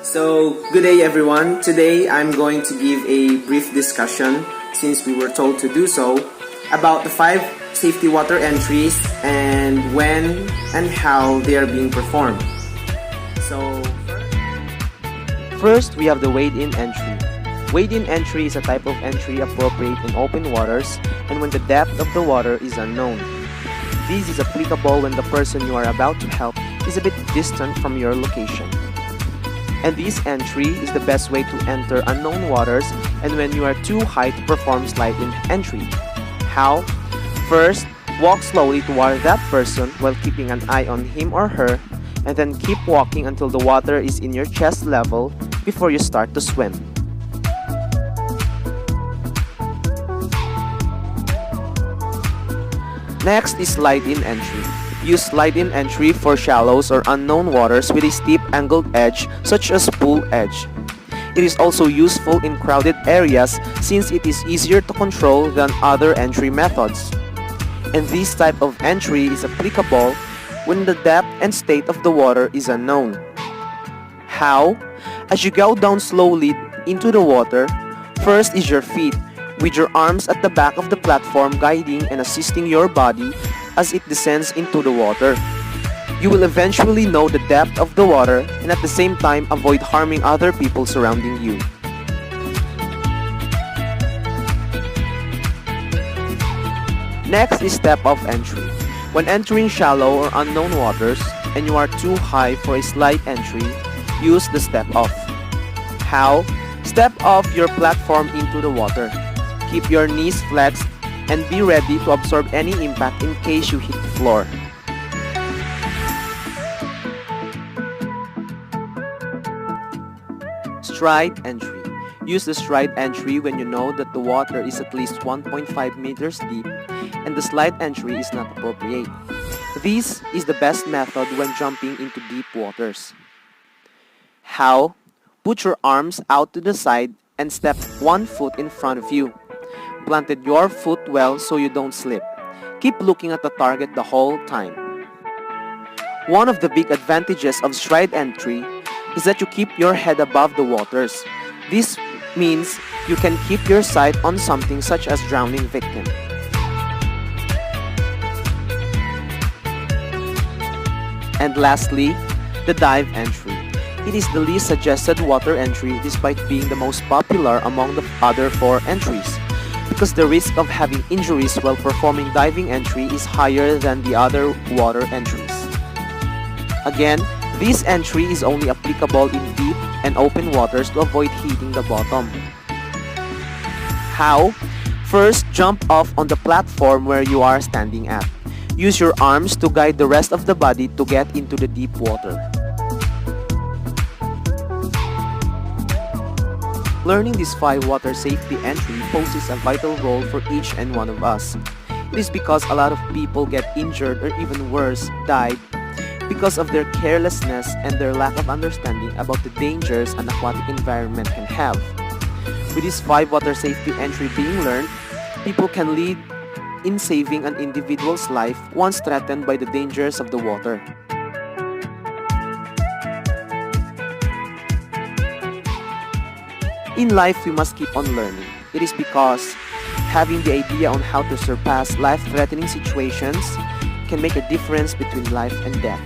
So, good day everyone. Today I'm going to give a brief discussion, since we were told to do so, about the 5 safety water entries and when and how they are being performed. So, first, we have the wade-in entry. Wade-in entry is a type of entry appropriate in open waters and when the depth of the water is unknown. This is applicable when the person you are about to help is a bit distant from your location. And this entry is the best way to enter unknown waters and when you are too high to perform slide-in entry. How? First, walk slowly toward that person while keeping an eye on him or her, and then keep walking until the water is in your chest level before you start to swim. Next is slide-in entry. Use slide-in entry for shallows or unknown waters with a steep angled edge such as pool edge. It is also useful in crowded areas since it is easier to control than other entry methods. And this type of entry is applicable when the depth and state of the water is unknown. How? As you go down slowly into the water, first is your feet, with your arms at the back of the platform guiding and assisting your body as it descends into the water. You will eventually know the depth of the water and at the same time avoid harming other people surrounding you. Next is step-off entry. When entering shallow or unknown waters and you are too high for a slide entry, use the step-off. How? Step off your platform into the water. Keep your knees flexed and be ready to absorb any impact in case you hit the floor. Stride entry. Use the stride entry when you know that the water is at least 1.5 meters deep and the slide entry is not appropriate. This is the best method when jumping into deep waters. How? Put your arms out to the side and step 1 foot in front of you. Planted your foot well so you don't slip. Keep looking at the target the whole time. One of the big advantages of stride entry is that you keep your head above the waters. This means you can keep your sight on something such as drowning victim. And lastly, the dive entry. It is the least suggested water entry despite being the most popular among the other 4 entries, because the risk of having injuries while performing diving entry is higher than the other water entries. Again, this entry is only applicable in deep and open waters to avoid hitting the bottom. How? First, jump off on the platform where you are standing at. Use your arms to guide the rest of the body to get into the deep water. Learning these 5 water safety entry poses a vital role for each and one of us. It is because a lot of people get injured or even worse, died because of their carelessness and their lack of understanding about the dangers an aquatic environment can have. With these 5 water safety entry being learned, people can lead in saving an individual's life once threatened by the dangers of the water. In life, we must keep on learning. It is because having the idea on how to surpass life-threatening situations can make a difference between life and death.